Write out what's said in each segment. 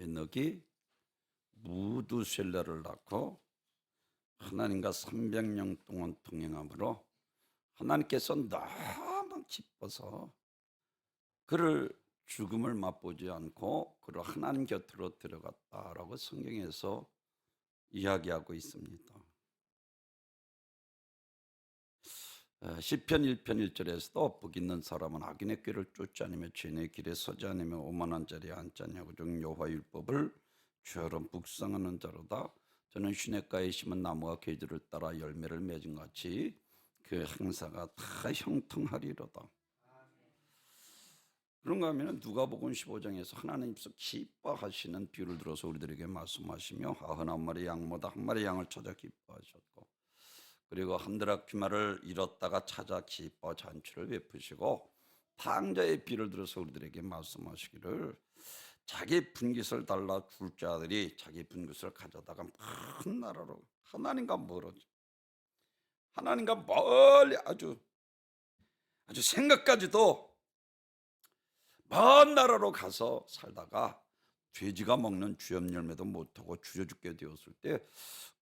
에녹이 무두셀라를 낳고 하나님과 300년 동안 동행함으로 하나님께서 너무 기뻐서 그를 죽음을 맛보지 않고 그를 하나님 곁으로 들어갔다라고 성경에서 이야기하고 있습니다. 시편 1편 1절에서도 복 있는 사람은 악인의 꾀를 쫓지 않으며 죄인의 길에 서지 않으며 오만한 자리에 앉지 아니하고 종 여호와 율법을 주야로 묵상하는 자로다. 저는 시냇가에 심은 나무가 계절을 따라 열매를 맺은 같이 그 행사가 다 형통하리로다. 그런가 하면 누가복음 15장에서 하나님께서 기뻐하시는 비유를 들어서 우리들에게 말씀하시며 91마리 양보다 한 마리 양을 찾아 기뻐하셨고, 그리고 한드라키마를 잃었다가 찾아 기뻐 잔치를 베푸시고, 탕자의 비를 들어서 우리들에게 말씀하시기를 자기 분깃을 달라 줄 자들이 자기 분깃을 가져다가 큰 나라로 하나님과 멀리 아주 생각까지도 먼 나라로 가서 살다가 돼지가 먹는 주염 열매도 못하고 줄여 죽게 되었을 때,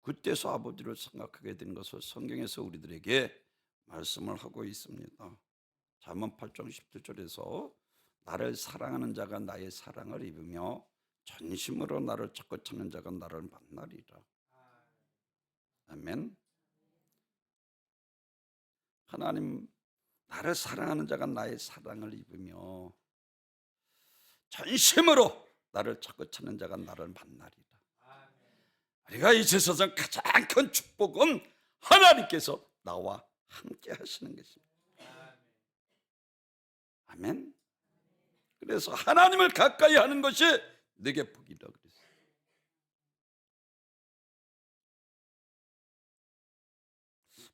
그때서 아버지를 생각하게 된 것을 성경에서 우리들에게 말씀을 하고 있습니다. 잠언 8장 17절에서 나를 사랑하는 자가 나의 사랑을 입으며 전심으로 나를 찾고 찾는 자가 나를 만나리라. 아멘. 하나님, 나를 사랑하는 자가 나의 사랑을 입으며 전심으로 나를 찾고 찾는 자가 나를 만나리라. 우리가 이 세상에서 가장 큰 축복은 하나님께서 나와 함께 하시는 것입니다. 아멘. 그래서 하나님을 가까이 하는 것이 내게 복이라 그랬어요.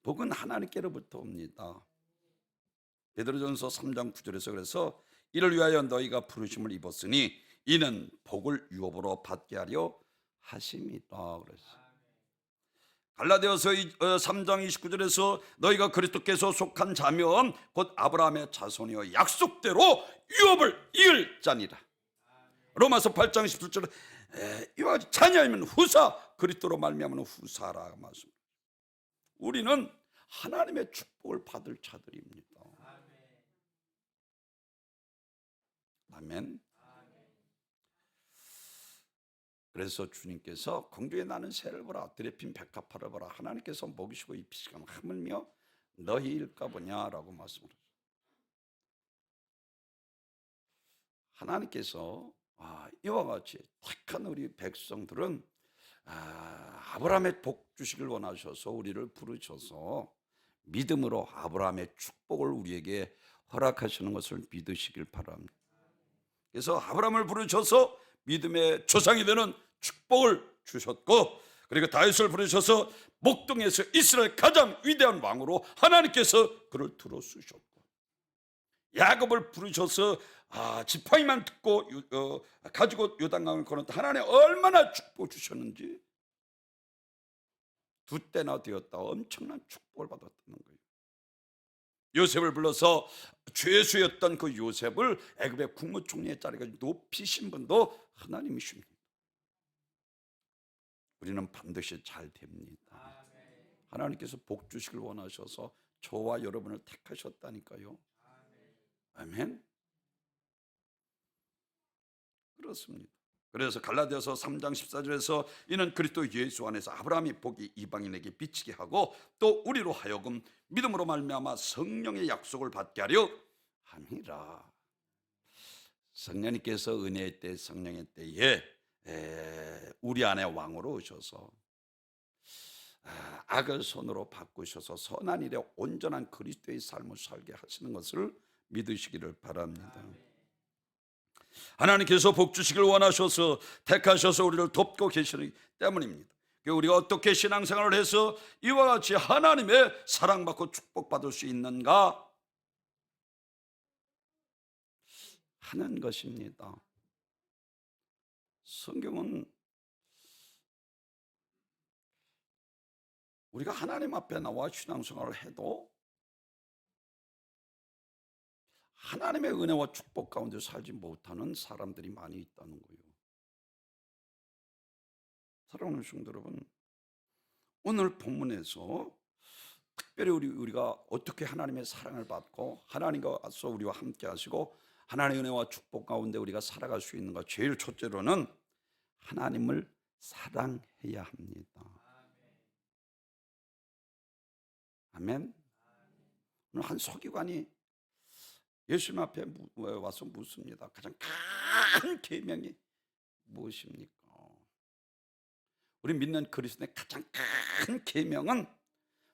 복은 하나님께로부터 옵니다. 베드로전서 3장 9절에서 그래서 이를 위하여 너희가 부르심을 입었으니 이는 복을 유업으로 받게 하려 하심이다 그랬어요. 갈라디아서 3장 29절에서 너희가 그리스도께서 속한 자면 곧 아브라함의 자손이여 약속대로 유업을 이을 자니라. 로마서 8장 17절에 이와 같이 자녀이면 후사, 그리스도로 말미암은 후사라 말씀. 우리는 하나님의 축복을 받을 자들입니다. 아멘. 그래서 주님께서 공중에 나는 새를 보라, 들에 핀 백합화를 보라, 하나님께서 먹이시고 입히시고 하물며 너희일까 보냐라고 말씀하셨어요. 하나님께서 이와 같이 택한 우리 백성들은 아브라함의 복 주시길 원하셔서 우리를 부르셔서 믿음으로 아브라함의 축복을 우리에게 허락하시는 것을 믿으시길 바랍니다. 그래서 아브라함을 부르셔서 믿음의 조상이 되는 축복을 주셨고, 그리고 다윗을 부르셔서 목동에서 이스라엘 가장 위대한 왕으로 하나님께서 그를 들어쓰셨고, 야곱을 부르셔서 지팡이만 듣고 가지고 요단강을 건넜다. 하나님 얼마나 축복 주셨는지 두 때나 되었다 엄청난 축복을 받았다는 거예요. 요셉을 불러서 죄수였던 그 요셉을 애굽의 국무총리의 자리까지 높이신 분도 하나님이십니다. 우리는 반드시 잘 됩니다. 하나님께서 복 주시길 원하셔서 저와 여러분을 택하셨다니까요. 아멘. 그렇습니다. 그래서 갈라디아서 3장 14절에서 이는 그리스도 예수 안에서 아브라함의 복이 이방인에게 비치게 하고 또 우리로 하여금 믿음으로 말미암아 성령의 약속을 받게 하려 함이라. 성령님께서 은혜의 때, 성령의 때에 우리 안에 왕으로 오셔서 악을 손으로 바꾸셔서 선한 일에 온전한 그리스도의 삶을 살게 하시는 것을 믿으시기를 바랍니다. 하나님께서 복 주시길 원하셔서 택하셔서 우리를 돕고 계시기 때문입니다. 우리가 어떻게 신앙생활을 해서 이와 같이 하나님의 사랑받고 축복받을 수 있는가 하는 것입니다. 성경은 우리가 하나님 앞에 나와 신앙생활을 해도 하나님의 은혜와 축복 가운데 살지 못하는 사람들이 많이 있다는 거예요. 사랑하는 성도 여러분, 오늘 본문에서 특별히 우리가 어떻게 하나님의 사랑을 받고 하나님과서 우리와 함께 하시고 하나님의 은혜와 축복 가운데 우리가 살아갈 수 있는가, 제일 첫째로는 하나님을 사랑해야 합니다. 아멘. 오늘 한 서기관이 예수님 앞에 와서 묻습니다. 가장 큰 계명이 무엇입니까? 우리 믿는 그리스도의 가장 큰 계명은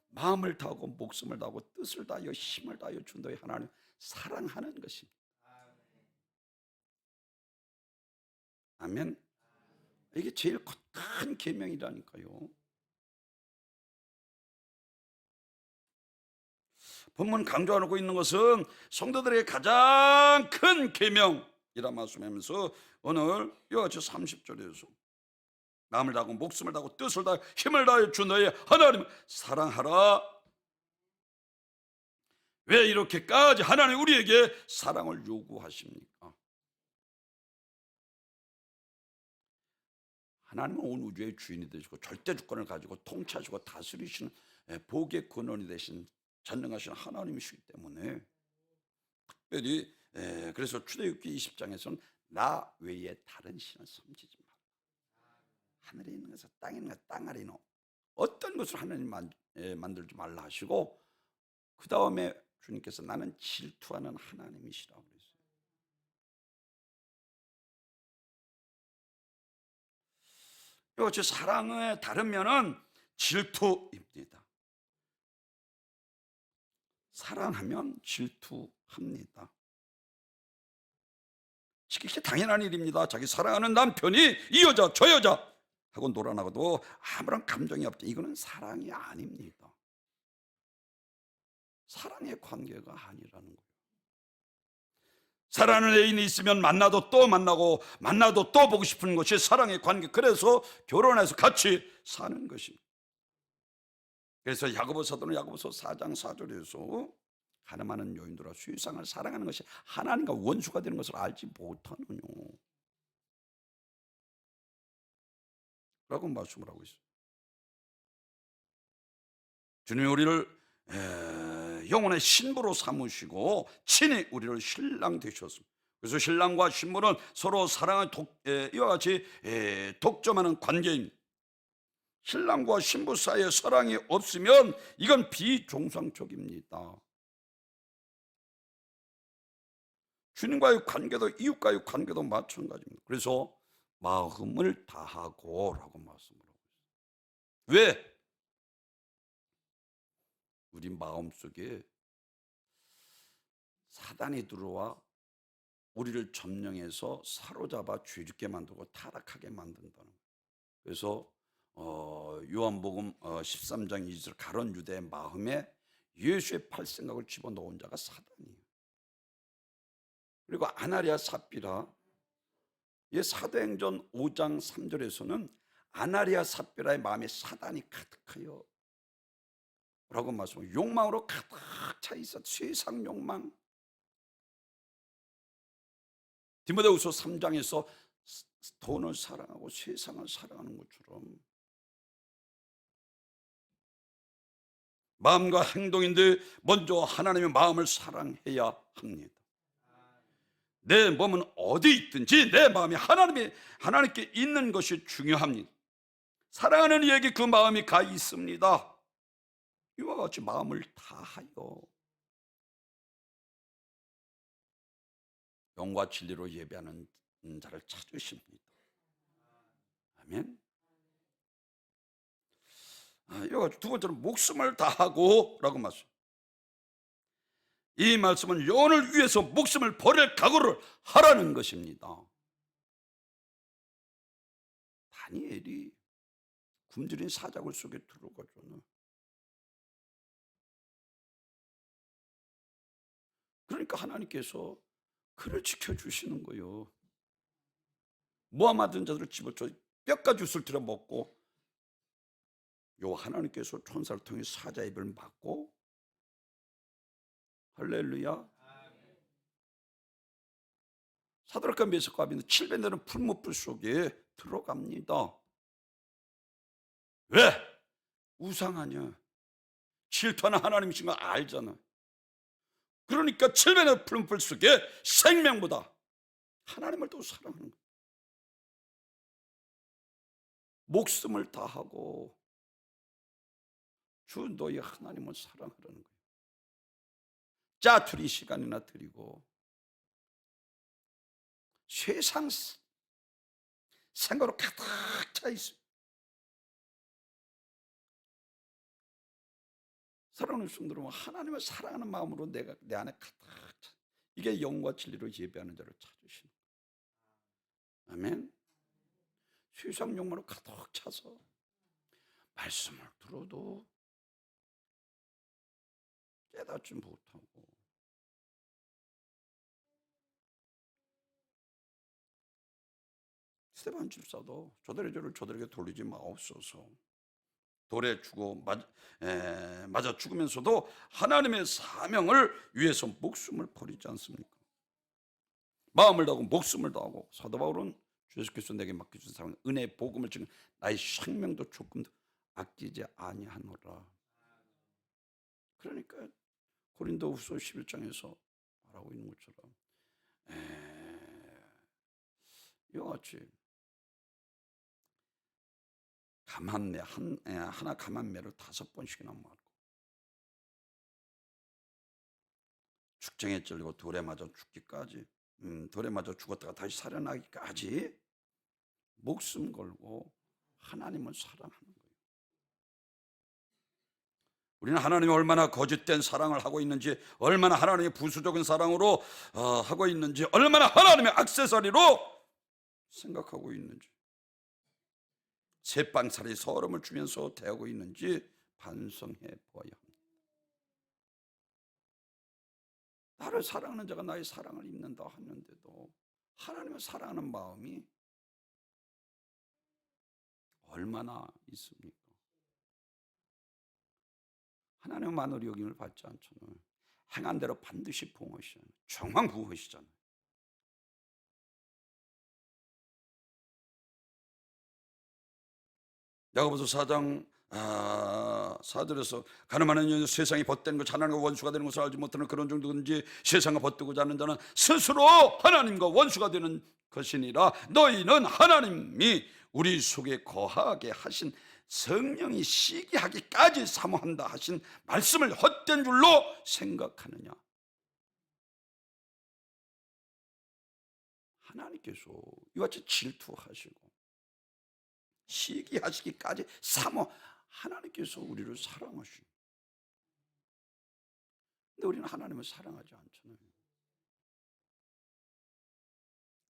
마음을 다하고 목숨을 다하고 뜻을 다하여 힘을 다하여 준 너희 하나님 사랑하는 것입니다. 아멘. 이게 제일 큰 계명이라니까요. 본문 강조하고 있는 것은 성도들의 가장 큰 계명이라 말씀하면서 오늘 이와 같이 30절에서 마음을 다하고 목숨을 다하고 뜻을 다하여 힘을 다하여 주 너의 하나님을 사랑하라. 왜 이렇게까지 하나님 우리에게 사랑을 요구하십니까? 하나님은 온 우주의 주인이 되시고 절대 주권을 가지고 통치하시고 다스리시는 복의 근원이 되신 전능하신 하나님이시기 때문에 특별히 그래서 출애굽기 20장에서는 나 외에 다른 신을 섬기지 마라. 하늘에 있는 것을 땅에 있는 것, 땅 아래 있는 어떤 것을 하나님 만들지 말라 하시고 그 다음에 주님께서 나는 질투하는 하나님이시라고 그랬어요. 이것이 사랑의 다른 면은 질투입니다. 사랑하면 질투합니다. 이게 당연한 일입니다. 자기 사랑하는 남편이 이 여자 저 여자 하고 놀아나고도 아무런 감정이 없죠. 이거는 사랑이 아닙니다. 사랑의 관계가 아니라는 거예요. 사랑하는 애인이 있으면 만나도 또 만나고 만나도 또 보고 싶은 것이 사랑의 관계. 그래서 결혼해서 같이 사는 것입니다. 그래서 야고보 사도는 야고보서 4장 4절에서 가늠하는 여인들아 수유상을 사랑하는 것이 하나님과 원수가 되는 것을 알지 못하느뇨 라고 말씀을 하고 있어요. 주님이 우리를 영혼의 신부로 삼으시고 친히 우리를 신랑 되셨습니다. 그래서 신랑과 신부는 서로 사랑을 이와 같이 독점하는 관계입니다. 신랑과 신부 사이에 사랑이 없으면 이건 비종상적입니다. 주님과의 관계도 이웃과의 관계도 마찬가지입니다. 그래서 마음을 다하고 라고 말씀을 하고 있어요. 왜? 우리 마음속에 사단이 들어와 우리를 점령해서 사로잡아 죄짓게 만들고 타락하게 만든다는 거예요. 그래서 요한복음 13장 2절 가론 유대의 마음에 예수의 팔 생각을 집어넣은 자가 사단이에요. 그리고 아나리아 삽비라 사도행전 5장 3절에서는 아나리아 삽비라의 마음에 사단이 가득하여 라고 말씀하고 욕망으로 가득 차 있어. 세상 욕망. 디모데후서 3장에서 돈을 사랑하고 세상을 사랑하는 것처럼 마음과 행동인데 먼저 하나님의 마음을 사랑해야 합니다. 내 몸은 어디 있든지 내 마음이 하나님께 있는 것이 중요합니다. 사랑하는 이에게 그 마음이 가 있습니다. 이와 같이 마음을 다하여 영과 진리로 예배하는 자를 찾으십니다. 아멘. 이와 같이 두 번째는 목숨을 다하고 라고 말씀. 이 말씀은 영혼을 위해서 목숨을 버릴 각오를 하라는 것입니다. 다니엘이 굶주린 사자굴 속에 들어가잖아요. 그러니까 하나님께서 그를 지켜주시는 거예요. 모함하던 자들을 집어쳐 뼈까지 으스러뜨려 먹고 요 하나님께서 천사를 통해 사자 입을 막고 할렐루야. 사드락과 메삭과 아벤느고 700년은 풀무불 속에 들어갑니다. 왜? 우상 아니야. 질투하는 하나님이신 거 알잖아. 그러니까 700의 풀무불 속에 생명보다 하나님을 더 사랑하는 거야. 목숨을 다하고 주 너희 하나님을 사랑하라는 거예요. 짜투리 시간이나 드리고 세상 생각으로 가득 차 있어요. 사랑하는 성도는 하나님을 사랑하는 마음으로 내 안에 가득 차. 이게 영과 진리로 예배하는 자를 찾으시는 거예요. 아멘. 세상 욕망으로 가득 차서 말씀을 들어도 깨닫지 못하고 스데반 집사도 저들의 죄를 저들에게 돌리지 마옵소서. 돌에 맞아 죽으면서도 하나님의 사명을 위해서 목숨을 버리지 않습니까? 마음을 다하고 목숨을 다하고. 사도 바울은 주 예수 그리스도 내게 맡겨준 사명 은혜의 복음을 지금 나의 생명도 조금도 아끼지 아니하노라. 그러니까 고린도후서 11장에서 말하고 있는 것처럼 이와 같이 감한매 하나 감한매를 5번씩이나 말고 축정에 찔리고 돌에 맞아 죽기까지 돌에 맞아 죽었다가 다시 살아나기까지 목숨 걸고 하나님을 사랑하는 거예요. 우리는 하나님이 얼마나 거짓된 사랑을 하고 있는지, 얼마나 하나님의 부수적인 사랑으로 하고 있는지, 얼마나 하나님의 액세서리로 생각하고 있는지, 새빵살이 서름을 주면서 대하고 있는지 반성해 보아야 합니다. 나를 사랑하는 자가 나의 사랑을 입는다 하는데도 하나님을 사랑하는 마음이 얼마나 있습니까? 하나님은 만월이 여김을 받지 않잖아요. 행한 대로 반드시 부응하시잖아요. 정황 부응하시잖아요. 야고보서 4장 4절에서 가늠하는 여인 세상이 벗된 것 하나님과 원수가 되는 것을 알지 못하는 그런 정도든지 세상과 벗뜨고자 하는 자는 스스로 하나님과 원수가 되는 것이니라. 너희는 하나님이 우리 속에 거하게 하신 성령이 시기하기까지 사모한다 하신 말씀을 헛된 줄로 생각하느냐. 하나님께서 이와 같이 질투하시고 시기하시기까지 하나님께서 우리를 사랑하시고, 근데 우리는 하나님을 사랑하지 않잖아요.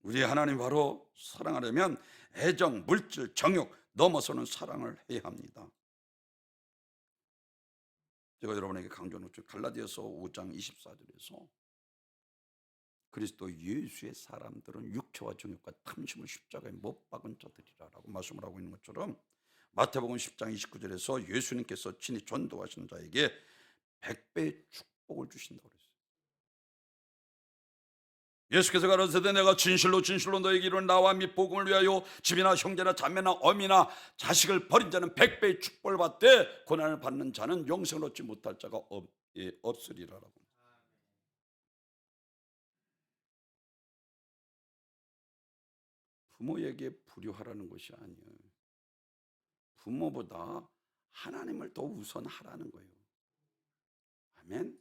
우리 하나님 바로 사랑하려면 애정, 물질, 정욕 넘어서는 사랑을 해야 합니다. 제가 여러분에게 강조하는 것처럼 갈라디아서 5장 24절에서 그리스도 예수의 사람들은 육체와 정욕과 탐심을 십자가에 못 박은 자들이라고 말씀을 하고 있는 것처럼 마태복음 10장 29절에서 예수님께서 친히 전도하시는 자에게 100배의 축복을 주신다고 그랬어요. 예수께서 가라사대 내가 진실로 진실로 너에게 이르노니 나와 및 복음을 위하여 집이나 형제나 자매나 어미나 자식을 버린 자는 100배의 축복을 받되 고난을 받는 자는 영생을 얻지 못할 자가 없으리라라고. 부모에게 불효하라는 것이 아니에요. 부모보다 하나님을 더 우선하라는 거예요. 아멘.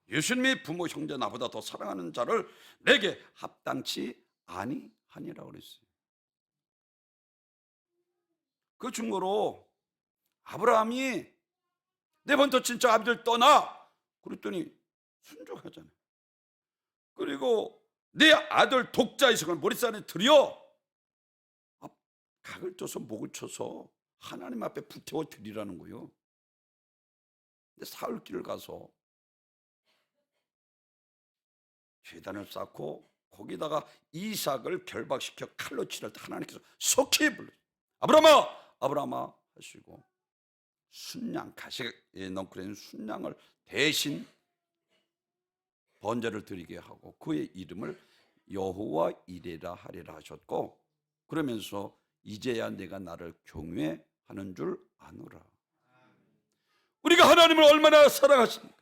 예수님이 부모 형제 나보다 더 사랑하는 자를 내게 합당치 아니하니라고 그랬어요. 그 증거로 아브라함이 내 번터 친척 아비들 떠나 그랬더니 순종하잖아요. 그리고 내 아들 독자 이삭을 머리산에 들여 각을 쪄서 목을 쳐서 하나님 앞에 불태워 드리라는 거예요. 근데 사흘길을 가서 제단을 쌓고 거기다가 이삭을 결박시켜 칼로 치를 때 하나님께서 속히 불렀어요. 아브라함아 하시고 순양, 가시에 넣고 있는 순양을 대신 번제를 드리게 하고 그의 이름을 여호와 이레라 하리라 하셨고, 그러면서 이제야 내가 나를 경외하는 줄 아노라. 우리가 하나님을 얼마나 사랑하십니까?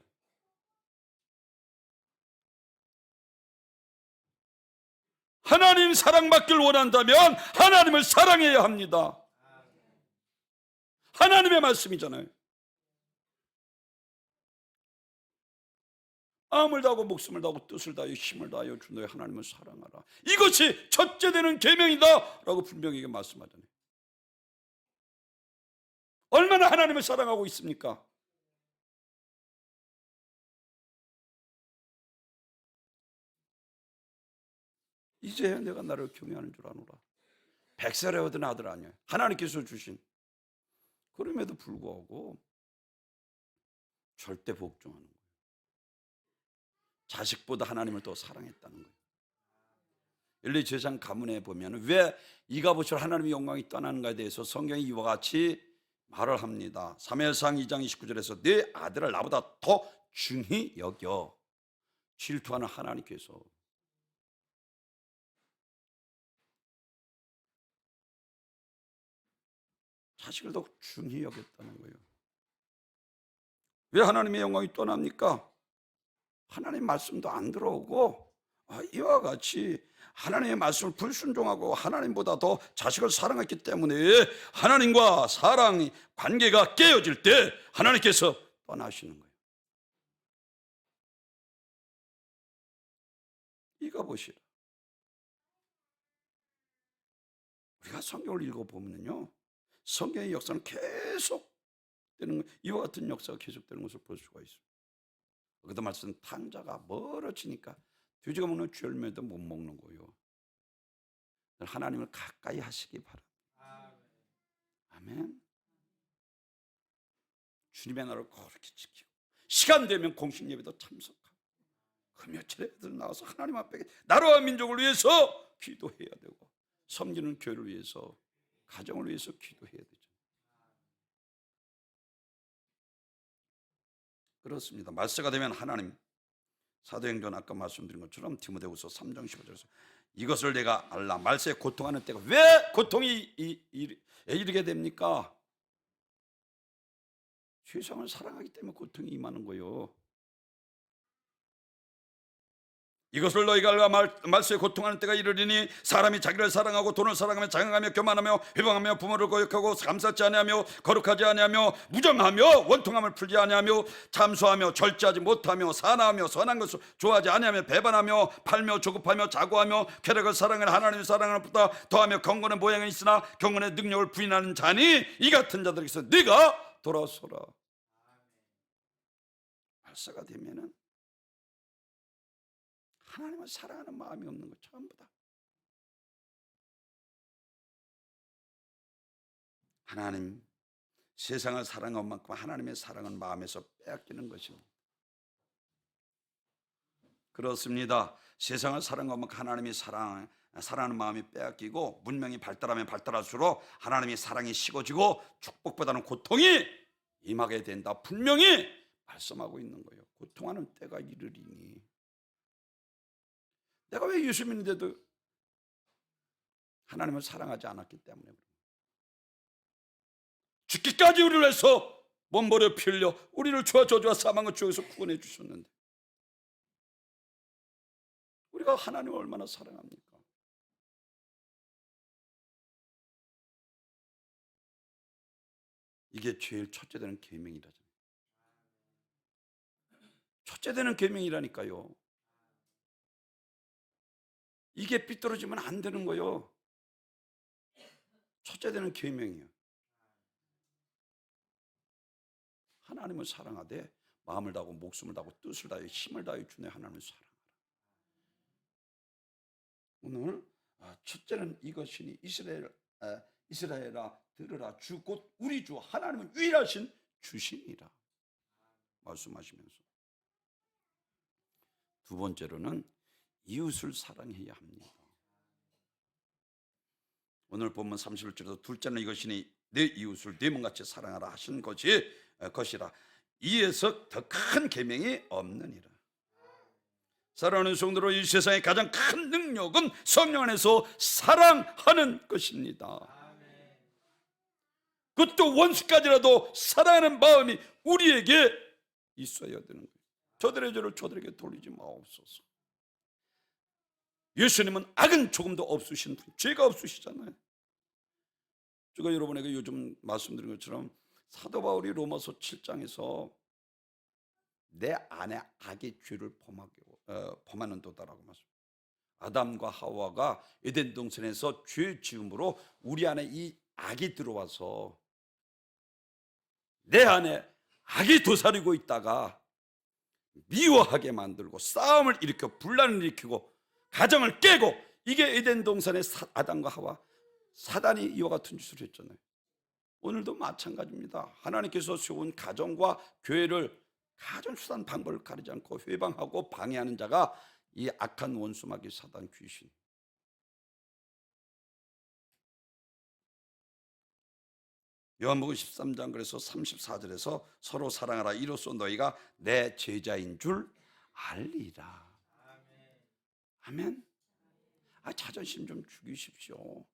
하나님 사랑받길 원한다면 하나님을 사랑해야 합니다. 하나님의 말씀이잖아요. 마음을 다하고 목숨을 다하고 뜻을 다하여 힘을 다하여 주 너의 하나님을 사랑하라. 이것이 첫째 되는 계명이다 라고 분명하게 말씀하잖아요. 얼마나 하나님을 사랑하고 있습니까? 이제야 내가 나를 경외하는 줄 아노라. 100살에 얻은 아들 아니에요. 하나님께서 주신. 그럼에도 불구하고 절대 복종하는 거예요. 자식보다 하나님을 더 사랑했다는 거예요. 엘리 제사장 가문에 보면 왜 이가봇을 하나님의 영광이 떠나는가에 대해서 성경이 이와 같이 말을 합니다. 사무엘상 2장 29절에서 네 아들을 나보다 더 중히 여겨. 질투하는 하나님께서 자식을 더 중히 여겼다는 거예요. 왜 하나님의 영광이 떠납니까? 하나님 말씀도 안 들어오고 이와 같이 하나님의 말씀을 불순종하고 하나님보다 더 자식을 사랑했기 때문에 하나님과 사랑 관계가 깨어질 때 하나님께서 떠나시는 거예요. 이거 보시라. 우리가 성경을 읽어보면요, 성경의 역사는 계속 되는, 이와 같은 역사가 계속되는 것을 볼 수가 있어요. 거기다 말씀 탕자가 멀어지니까 돼지가 먹는 쥐열매도 못 먹는 거예요. 하나님을 가까이 하시기 바랍니다. 아멘. 주님의 나라를 그렇게 지키고 시간 되면 공식 예배도 참석하고 금요일에들 나와서 하나님 앞에 나라와 민족을 위해서 기도해야 되고 섬기는 교회를 위해서 가정을 위해서 기도해야 되죠. 그렇습니다. 말세가 되면 하나님, 사도행전 아까 말씀드린 것처럼 디모데후서 3장 15절에서 이것을 내가 알라. 말세에 고통하는 때가 왜 고통이 이르게 됩니까? 세상을 사랑하기 때문에 고통이 임하는 거예요. 이것을 너희가 알라. 말세에 고통하는 때가 이르리니 사람이 자기를 사랑하고 돈을 사랑하며 장응하며 교만하며 회방하며 부모를 거역하고 감사치 아니하며 거룩하지 아니하며 무정하며 원통함을 풀지 아니하며 참소하며 절제하지 못하며 사나하며 선한 것을 좋아하지 아니하며 배반하며 팔며 조급하며 자고하며 쾌락을 사랑하는 하나님의 사랑을 보다 더하며 경건의 모양은 있으나 경건의 능력을 부인하는 자니 이 같은 자들에게서 네가 돌아서라. 말세가 되면은 하나님을 사랑하는 마음이 없는 것 전부 다. 하나님, 세상을 사랑한 만큼 하나님의 사랑은 마음에서 빼앗기는 것입니다. 그렇습니다. 세상을 사랑한 만큼 하나님의 사랑하는 마음이 빼앗기고 문명이 발달하면 발달할수록 하나님의 사랑이 식어지고 축복보다는 고통이 임하게 된다. 분명히 말씀하고 있는 거예요. 고통하는 때가 이르리니. 내가 왜 예수 믿는데도 하나님을 사랑하지 않았기 때문에 죽기까지 우리를 위해서 몸버려 피 흘려 우리를 죄와 저주와 사망의 죄에서 구원해 주셨는데 우리가 하나님을 얼마나 사랑합니까? 이게 제일 첫째 되는 계명이라잖아요. 첫째 되는 계명이라니까요. 이게 삐뚤어지면 안 되는 거예요. 첫째 되는 계명이에요. 하나님을 사랑하되 마음을 다하고 목숨을 다하고 뜻을 다하여 힘을 다하여 주내 하나님을 사랑하라. 오늘 첫째는 이것이니 이스라엘아 들으라. 주 곧 우리 주 하나님은 유일하신 주신이라 말씀하시면서 두 번째로는 이웃을 사랑해야 합니다. 오늘 본문 31절에서 둘째는 이것이니 내 이웃을 네 몸같이 사랑하라 하신 것이라. 이에서 더 큰 계명이 없느니라. 사랑하는 성도로 이 세상의 가장 큰 능력은 성령 안에서 사랑하는 것입니다. 그것도 원수까지라도 사랑하는 마음이 우리에게 있어야 되는 거예요. 저들의 죄를 저들에게 돌리지 마옵소서. 예수님은 악은 조금도 없으신 분, 죄가 없으시잖아요. 제가 여러분에게 요즘 말씀드린 것처럼 사도 바울이 로마서 7장에서 내 안에 악의 죄를 범하는도다라고 말씀. 아담과 하와가 에덴 동산에서 죄 지음으로 우리 안에 이 악이 들어와서 내 안에 악이 도사리고 있다가 미워하게 만들고 싸움을 일으켜 분란을 일으키고 가정을 깨고, 이게 에덴 동산의 아담과 하와, 사단이 이와 같은 짓을 했잖아요. 오늘도 마찬가지입니다. 하나님께서 세운 가정과 교회를 가정수단 방법을 가리지 않고 회방하고 방해하는 자가 이 악한 원수마귀 사단 귀신. 요한복음 13장 그래서 34절에서 서로 사랑하라, 이로써 너희가 내 제자인 줄 알리라. 아멘. 자존심 좀 죽이십시오.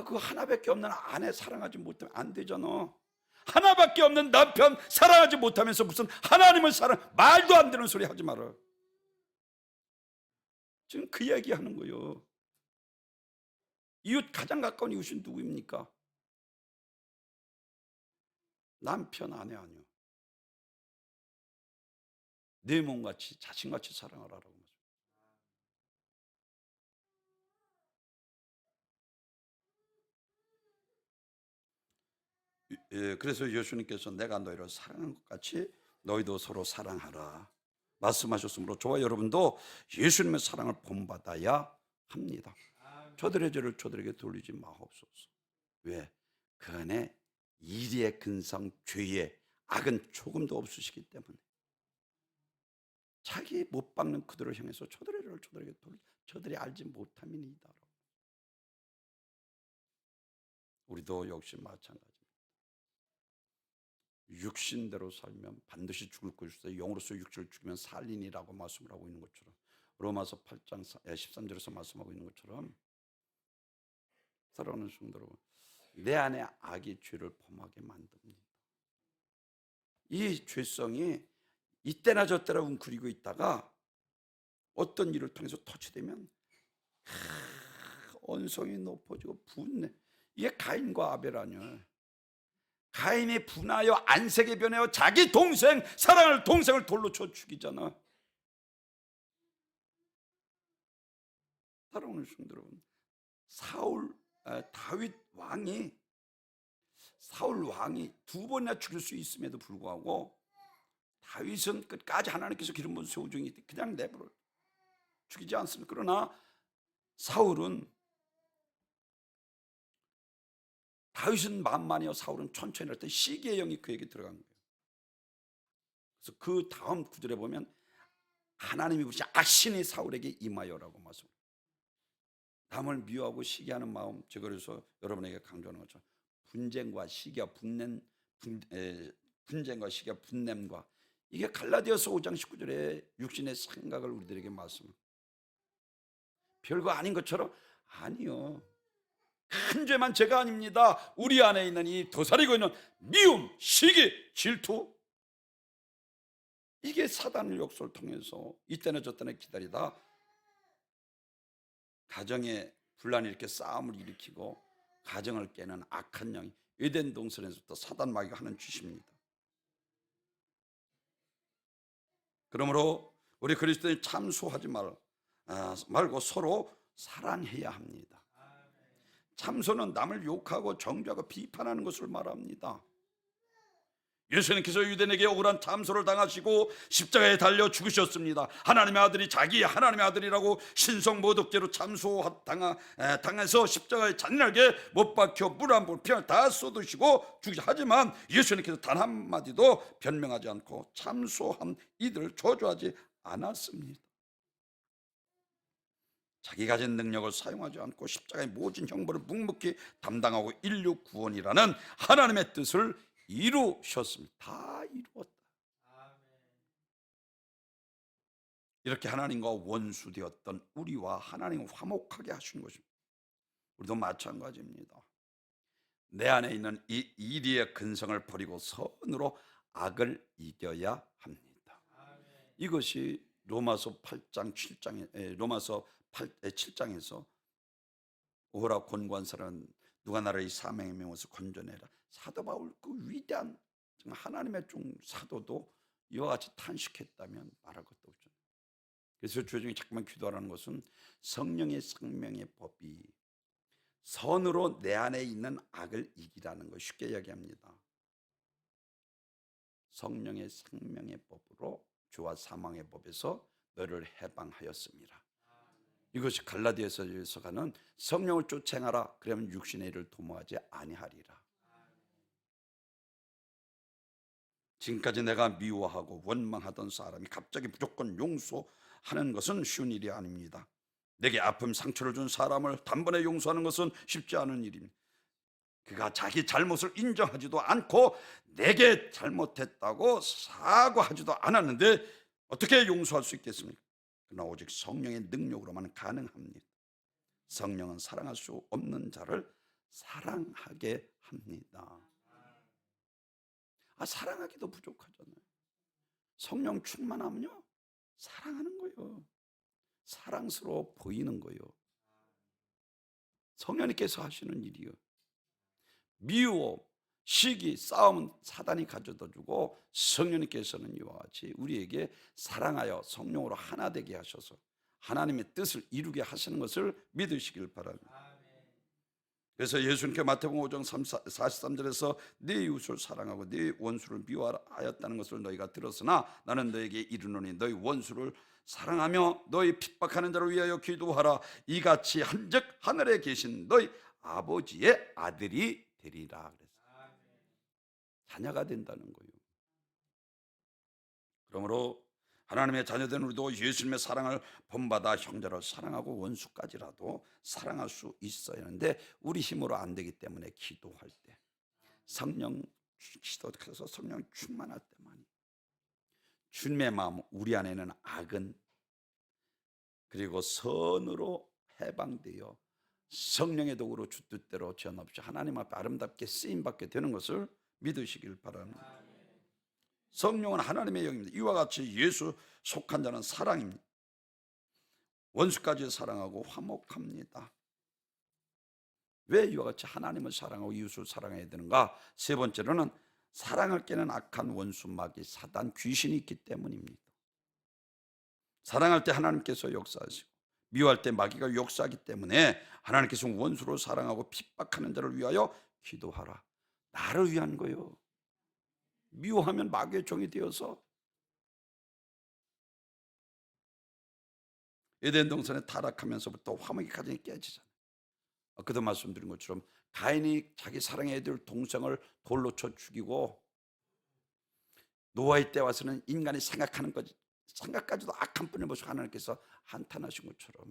그 하나밖에 없는 아내 사랑하지 못하면 안 되잖아. 하나밖에 없는 남편 사랑하지 못하면서 무슨 하나님을 말도 안 되는 소리 하지 마라. 지금 그 얘기 하는 거예요. 이웃, 가장 가까운 이웃이 누구입니까? 남편, 아내 아니요. 내 몸같이 자신같이 사랑하라라고. 그래서 예수님께서 내가 너희를 사랑한 것 같이 너희도 서로 사랑하라 말씀하셨으므로 저와 여러분도 예수님의 사랑을 본받아야 합니다. 저들의 죄를 저들에게 돌리지 마옵소서. 왜? 그 안에 일의 근성, 죄의 악은 조금도 없으시기 때문에 자기 못 박는 그들을 향해서 저들의 죄를 저들에게 돌리, 저들이 알지 못함이니이다. 우리도 역시 마찬가지입니다. 육신대로 살면 반드시 죽을 것이다. 영으로서 육체를 죽이면 살리니라고 말씀을 하고 있는 것처럼, 로마서 8장 13절에서 말씀하고 있는 것처럼, 사랑하는 성도 여러분, 내 안에 악이 죄를 범하게 만듭니다. 이 죄성이 이때나 저때나 웅크리고 있다가 어떤 일을 통해서 터치되면 언성이 높아지고 분내. 이게 가인과 아벨 아니에요. 가인이 분하여 안색에 변하여 자기 동생, 사랑하는 동생을 돌로 쳐 죽이잖아. 사랑하는 성도 여러분, 다윗 왕이, 사울 왕이 두 번이나 죽일 수 있음에도 불구하고 다윗은 끝까지 하나님께서 기름 부은 소중이 그냥 내버려 죽이지 않습니다. 그러나 사울은, 다윗은 만만이요 사울은 천천히 할 때 시기의 영이 그에게 들어간 거예요. 그래서 그 다음 구절에 보면 하나님이 부르신 악신이 사울에게 임하여라고 말씀합니다. 남을 미워하고 시기하는 마음, 제가 그래서 여러분에게 강조하는 것처럼 분쟁과 시기와 분쟁과 시기와 분냄과, 이게 갈라디아서 5장 19절에 육신의 생각을 우리들에게 말씀합니다. 별거 아닌 것처럼, 아니요, 큰 죄만 죄가 아닙니다. 우리 안에 있는 이 도사리고 있는 미움, 시기, 질투, 이게 사단의 욕설을 통해서 이때나 저때나 기다리다 가정에 분란을 일으켜 싸움을 일으키고 가정을 깨는 악한 영이 에덴 동산에서부터 사단 마귀가 하는 짓입니다. 그러므로 우리 그리스도인이 참소하지 말고 서로 사랑해야 합니다. 참소는 남을 욕하고 정죄하고 비판하는 것을 말합니다. 예수님께서 유대인에게 억울한 참소를 당하시고 십자가에 달려 죽으셨습니다. 하나님의 아들이 자기 하나님의 아들이라고 신성모독죄로 참소당해서 십자가에 잔인하게 못 박혀 물 한 번 피를 다 쏟으시고 죽으시. 하지만 예수님께서 단 한마디도 변명하지 않고 참소한 이들을 저주하지 않았습니다. 자기 가진 능력을 사용하지 않고 십자가의 모진 형벌을 묵묵히 담당하고 인류 구원이라는 하나님의 뜻을 이루셨습니다. 다 이루었다. 이렇게 하나님과 원수되었던 우리와 하나님을 화목하게 하신 것입니다. 우리도 마찬가지입니다. 내 안에 있는 이 이리의 근성을 버리고 선으로 악을 이겨야 합니다. 이것이 로마서 8장 7장에 로마서 7장에서 오라 권관사는 누가 나를 이 사명의 명에서 건져내라. 사도 바울 그 위대한 하나님의 종 사도도 이와 같이 탄식했다면 말할 것도 없죠. 그래서 주중에 자꾸만 기도하라는 것은 성령의 생명의 법이 선으로 내 안에 있는 악을 이기라는 것, 쉽게 이야기합니다. 성령의 생명의 법으로 죄와 사망의 법에서 너를 해방하였습니다. 이것이 갈라디아서에서 가는 성령을 쫓아 행하라. 그러면 육신의 일을 도모하지 아니하리라. 지금까지 내가 미워하고 원망하던 사람이 갑자기 무조건 용서하는 것은 쉬운 일이 아닙니다. 내게 아픔 상처를 준 사람을 단번에 용서하는 것은 쉽지 않은 일입니다. 그가 자기 잘못을 인정하지도 않고 내게 잘못했다고 사과하지도 않았는데 어떻게 용서할 수 있겠습니까? 그러나 오직 성령의 능력으로만 가능합니다. 성령은 사랑할 수 없는 자를 사랑하게 합니다. 사랑하기도 부족하잖아요. 성령 충만하면요, 사랑하는 거예요. 사랑스러워 보이는 거예요. 성령님께서 하시는 일이요. 미워, 시기, 싸움은 사단이 가져다 주고 성령님께서는 이와 같이 우리에게 사랑하여 성령으로 하나 되게 하셔서 하나님의 뜻을 이루게 하시는 것을 믿으시길 바랍니다. 그래서 예수님께 마태복음 5장 43절에서 네 이웃을 사랑하고 네 원수를 미워하였다는 것을 너희가 들었으나 나는 너에게 이르노니 너희 원수를 사랑하며 너희 핍박하는 자를 위하여 기도하라. 이같이 한즉 하늘에 계신 너희 아버지의 아들이 되리라. 그랬어요. 자녀가 된다는 거예요. 그러므로 하나님의 자녀된 우리도 예수님의 사랑을 본받아 형제를 사랑하고 원수까지라도 사랑할 수 있어야 하는데 우리 힘으로 안 되기 때문에 기도할 때 성령 기도해서 성령 충만할 때만이 주님의 마음, 우리 안에는 악은 그리고 선으로 해방되어 성령의 도구로 주 뜻대로 죄 없이 하나님 앞에 아름답게 쓰임받게 되는 것을 믿으시길 바랍니다. 성령은 하나님의 영입니다. 이와 같이 예수 속한 자는 사랑입니다. 원수까지 사랑하고 화목합니다. 왜 이와 같이 하나님을 사랑하고 이웃을 사랑해야 되는가? 세 번째로는 사랑을 깨는 악한 원수 마귀 사단 귀신이 있기 때문입니다. 사랑할 때 하나님께서 역사하시고 미워할 때 마귀가 역사하기 때문에 하나님께서 원수로 사랑하고 핍박하는 자를 위하여 기도하라. 나를 위한 거예요. 미워하면 마귀의 종이 되어서 에덴 동산에 타락하면서부터 화목의 가정이 깨지잖아요. 그도 말씀드린 것처럼 가인이 자기 사랑의 애들 동생을 돌로 쳐 죽이고 노아의 때 와서는 인간이 생각하는 것 생각까지도 악한 뿐인 모습 하나님께서 한탄하신 것처럼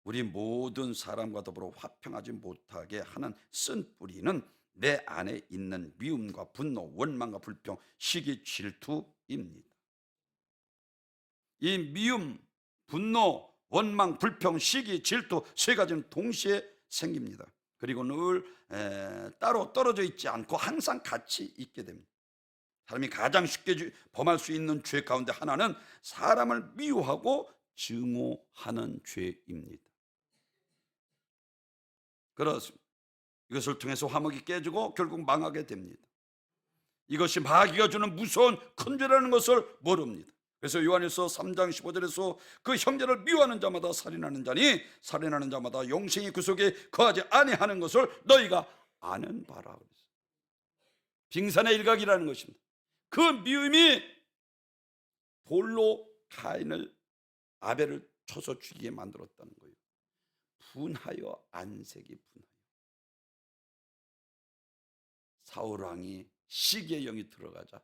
우리 모든 사람과 더불어 화평하지 못하게 하는 쓴 뿌리는 내 안에 있는 미움과 분노, 원망과 불평, 시기, 질투입니다. 이 미움, 분노, 원망, 불평, 시기, 질투 세 가지는 동시에 생깁니다. 그리고 늘 따로 떨어져 있지 않고 항상 같이 있게 됩니다. 사람이 가장 쉽게 범할 수 있는 죄 가운데 하나는 사람을 미워하고 증오하는 죄입니다. 그렇습니다. 이것을 통해서 화목이 깨지고 결국 망하게 됩니다. 이것이 마귀가 주는 무서운 큰 죄라는 것을 모릅니다. 그래서 요한일서 3장 15절에서 그 형제를 미워하는 자마다 살인하는 자니 살인하는 자마다 영생이 그 속에 거하지 아니하는 것을 너희가 아는 바라. 빙산의 일각이라는 것입니다. 그 미움이 돌로 가인을 아벨을 쳐서 죽이게 만들었다는 거예요. 분하여 안색이 분하여 사울 왕이 시기의 영이 들어가자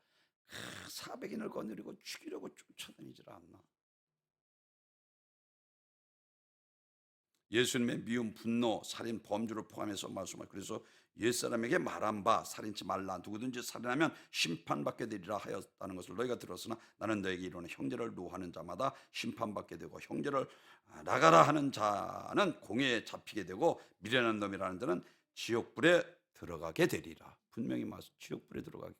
400인을 거느리고 죽이려고 쫓아다니질 않나. 예수님의 미움, 분노, 살인, 범죄를 포함해서 말씀하시고 그래서 옛사람에게 말한 바 살인치 말라 누구든지 살인하면 심판받게 되리라 하였다는 것을 너희가 들었으나 나는 너에게 이르노니 형제를 노하는 자마다 심판받게 되고 형제를 나가라 하는 자는 공회에 잡히게 되고 미련한 놈이라는 자는 지옥불에 들어가게 되리라. 분명히 말씀, 지옥불에 들어가게.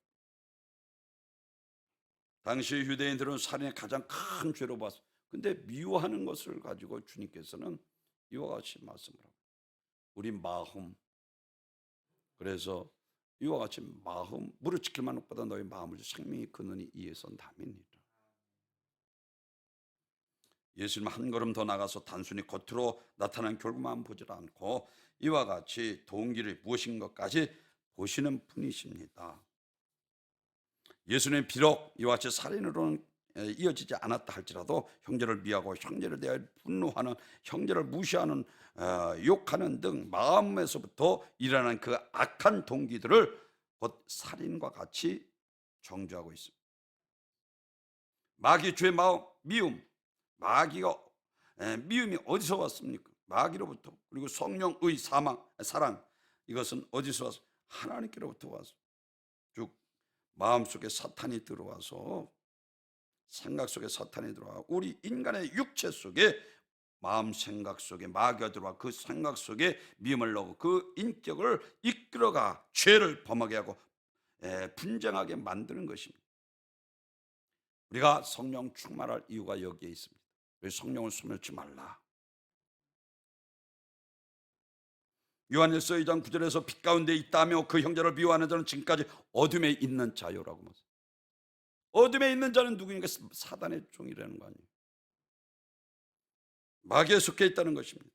당시 유대인들은 살인의 가장 큰 죄로 봤어. 근데 미워하는 것을 가지고 주님께서는 이와 같이 말씀을 하고, 우리 마음, 그래서 이와 같이 마음, 무릇 지킬 만큼보다 너희 마음을 생명이 그느니 이에서 남이니라. 예수님 한 걸음 더 나가서 단순히 겉으로 나타난 결과만 보지 않고 이와 같이 동기를 무엇인 것까지 보시는 분이십니다. 예수님 비록 이와 같이 살인으로는 이어지지 않았다 할지라도 형제를 미워하고 형제를 대하여 분노하는, 형제를 무시하는, 욕하는 등 마음에서부터 일어나는 그 악한 동기들을 곧 살인과 같이 정죄하고 있습니다. 마귀 죄 마음 미움, 마귀가 미움이 어디서 왔습니까? 마귀로부터. 그리고 성령의 사랑, 이것은 어디서 왔어? 하나님께로부터 왔어. 즉 마음속에 사탄이 들어와서, 생각 속에 사탄이 들어와 우리 인간의 육체 속에, 마음 생각 속에 마귀가 들어와 그 생각 속에 미움을 넣고 그 인격을 이끌어가 죄를 범하게 하고 분쟁하게 만드는 것입니다. 우리가 성령 충만할 이유가 여기에 있습니다. 우리 성령을 소멸치 말라. 요한일서 2장 9절에서 빛 가운데 있다며 그 형제를 미워하는 자는 지금까지 어둠에 있는 자요라고 말합니다. 어둠에 있는 자는 누구인가? 사단의 종이라는 거 아니에요. 마귀에 속해 있다는 것입니다.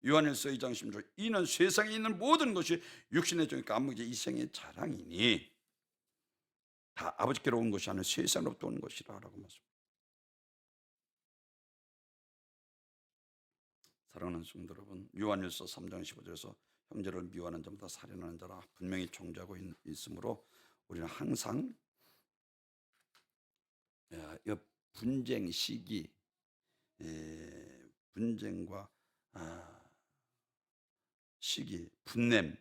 요한일서 2장 10절, 이는 세상에 있는 모든 것이 육신의 종이니까 안목의 이생의 자랑이니 다 아버지께로 온 것이 아니라 세상으로부터 온 것이라 라고 말씀합니다. 사랑하는 성도 여러분, 요한일서 3장 15절에서 형제를 미워하는 자마다 살인하는 자라 분명히 정죄하고 있으므로 우리는 항상 이 분쟁 시기, 분쟁과 시기, 분냄,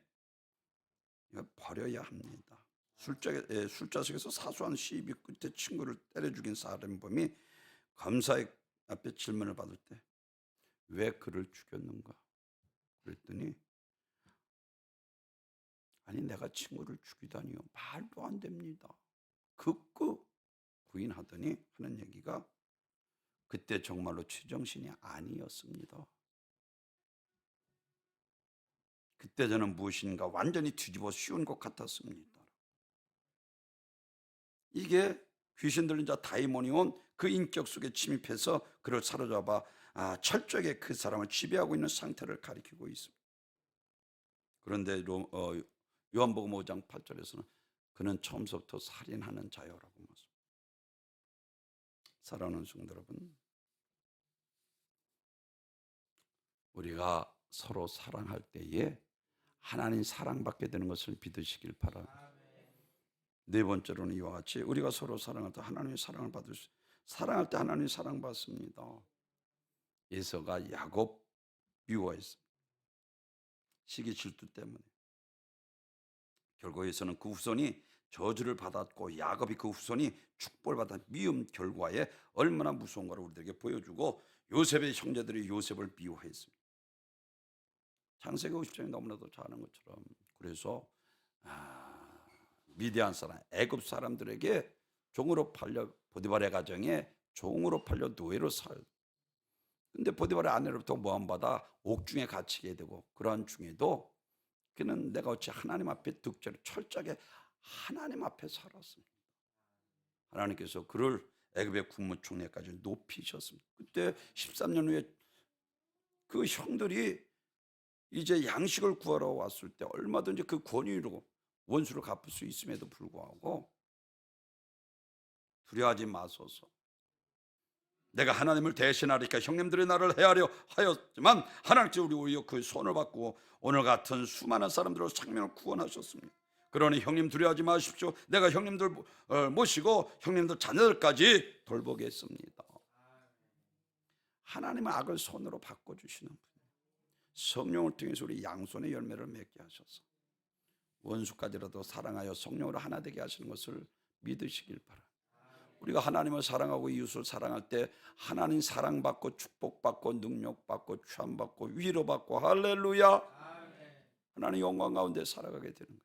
이거 버려야 합니다. 술자 속에서 사소한 시비 끝에 친구를 때려 죽인 살인범이 검사의 앞에 질문을 받을 때 왜 그를 죽였는가 그랬더니, 아니 내가 친구를 죽이다니요, 말도 안 됩니다. 극구 부인하더니 하는 얘기가, 그때 정말로 제정신이 아니었습니다. 그때 저는 무엇인가 완전히 뒤집어 씌운 것 같았습니다. 이게 귀신 들린 자 다이모니온 그 인격 속에 침입해서 그를 사로잡아 철저하게 그 사람을 지배하고 있는 상태를 가리키고 있습니다. 그런데 요한복음 5장 8절에서는 그는 처음부터 살인하는 자요라고 말합니다. 사랑하는 성도 여러분, 우리가 서로 사랑할 때에 하나님 사랑받게 되는 것을 믿으시길 바랍니다. 네 번째로는 이와 같이 우리가 서로 사랑할 때 하나님의 사랑을 받을 수, 사랑할 때 하나님의 사랑받습니다. 에서가 야곱 미워했습니다. 시기 질투 때문에. 결국 에서는 그 후손이 저주를 받았고 야곱이 그 후손이 축복을 받아 미움 결과에 얼마나 무서운가를 우리들에게 보여주고, 요셉의 형제들이 요셉을 미워했습니다. 창세기 50장에 너무나도 잘 아는 것처럼. 그래서 미디안 사람, 애굽 사람들에게 종으로 팔려, 보디발의 가정에 종으로 팔려 노예로 살고, 근데 보디발의 아내로부터 모함받아 옥중에 갇히게 되고, 그러한 중에도 그는 내가 어찌 하나님 앞에 득죄를 철저하게 하나님 앞에 살았습니다. 하나님께서 그를 애굽의 국무총리까지 높이셨습니다. 그때 13년 후에 그 형들이 이제 양식을 구하러 왔을 때 얼마든지 그 권위로 원수를 갚을 수 있음에도 불구하고 두려워하지 마소서, 내가 하나님을 대신하리까 형님들이 나를 해하려 하였지만 하나님께서 우리 오히려 그 손을 받고 오늘 같은 수많은 사람들을 생명을 구원하셨습니다. 그러니 형님 두려워하지 마십시오. 내가 형님들 모시고 형님들 자녀들까지 돌보겠습니다. 하나님은 악을 손으로 바꿔주시는 분이에요. 성령을 통해서 우리 양손의 열매를 맺게 하셔서 원수까지라도 사랑하여 성령으로 하나 되게 하시는 것을 믿으시길 바랍니다. 우리가 하나님을 사랑하고 이웃을 사랑할 때 하나님 사랑받고 축복받고 능력받고 취함받고 위로받고 할렐루야, 하나님 영광 가운데 살아가게 되는 거예요.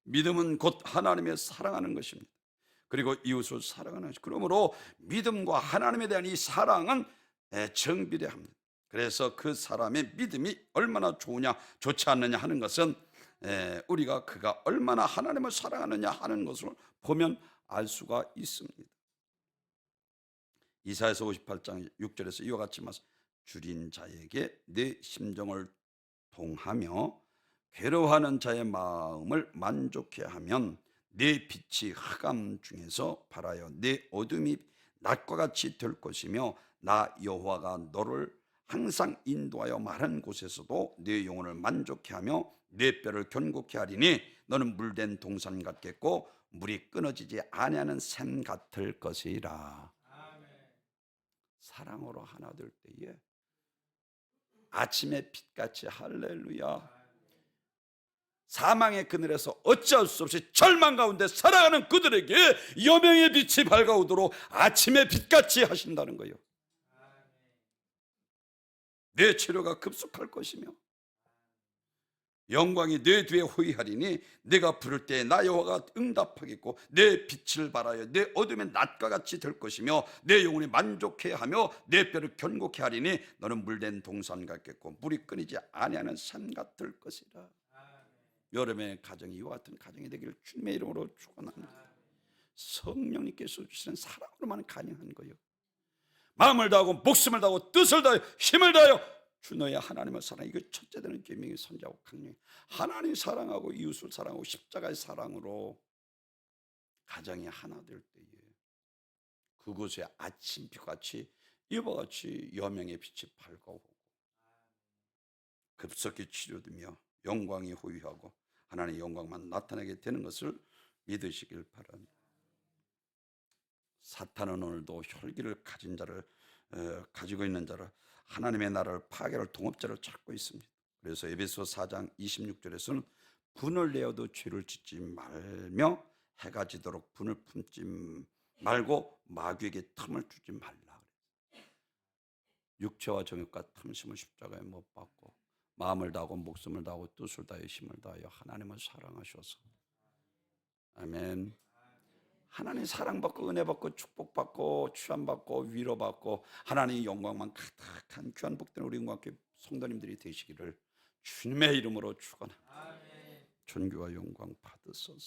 믿음은 곧 하나님의 사랑하는 것입니다. 그리고 이웃을 사랑하는 것입니다. 그러므로 믿음과 하나님에 대한 이 사랑은 정비례합니다. 그래서 그 사람의 믿음이 얼마나 좋으냐 좋지 않느냐 하는 것은 우리가 그가 얼마나 하나님을 사랑하느냐 하는 것을 보면 알 수가 있습니다. 이사야서 58장 6절에서 이와 같이 말씀, 줄인 자에게 내 심정을 동하며 괴로워하는 자의 마음을 만족해 하면 내 빛이 흑암 중에서 발하여 내 어둠이 낮과 같이 될 것이며 나 여호와가 너를 항상 인도하여 마른 곳에서도 내 영혼을 만족해 하며 내 뼈를 견고케 하리니 너는 물된 동산 같겠고 물이 끊어지지 아니하는 샘 같을 것이라. 사랑으로 하나 될 때에 아침의 빛같이 할렐루야, 사망의 그늘에서 어찌할 수 없이 절망 가운데 살아가는 그들에게 여명의 빛이 밝아오도록 아침의 빛같이 하신다는 거예요. 내 치료가 급속할 것이며 영광이 내 뒤에 호위하리니 내가 부를 때 나 여호와가 응답하겠고 내 빛을 발하여 내 어둠의 낮과 같이 될 것이며 내 영혼이 만족해 하며 내 뼈를 견고케 하리니 너는 물된 동산 같겠고 물이 끊이지 아니하는 샘 같을 것이라. 여러분의 가정이 이와 같은 가정이 되기를 주님의 이름으로 축원합니다. 성령님께서 주시는 사랑으로만 가능한 거예요. 마음을 다하고 목숨을 다하고 뜻을 다하여 힘을 다하여 주 너의 하나님을 사랑해. 이거 첫째 되는 계명이 선지하고 강령이 하나님 사랑하고 이웃을 사랑하고 십자가의 사랑으로 가정이 하나 될 때에 그곳에 아침빛같이 이와 같이 여명의 빛이 밝아오고 급속히 치료되며 영광이 호위하고 하나님의 영광만 나타나게 되는 것을 믿으시길 바랍니다. 사탄은 오늘도 혈기를 가진 자를 가지고 있는 자를 하나님의 나라를 파괴할 동업자를 찾고 있습니다. 그래서 에베소 4장 26절에서는 분을 내어도 죄를 짓지 말며 해가 지도록 분을 품지 말고 마귀에게 틈을 주지 말라. 육체와 정욕과 탐심을 십자가에 못 박고 마음을 다하고 목숨을 다하고 뜻을 다하여 힘을 다하여 하나님을 사랑하셔서 아멘. 하나님 사랑받고 은혜받고 축복받고 취함받고 위로받고 하나님의 영광만 가득한 귀한 복된 우리 함께 성도님들이 되시기를 주님의 이름으로 축원합니다. 존귀와 영광 받으소서.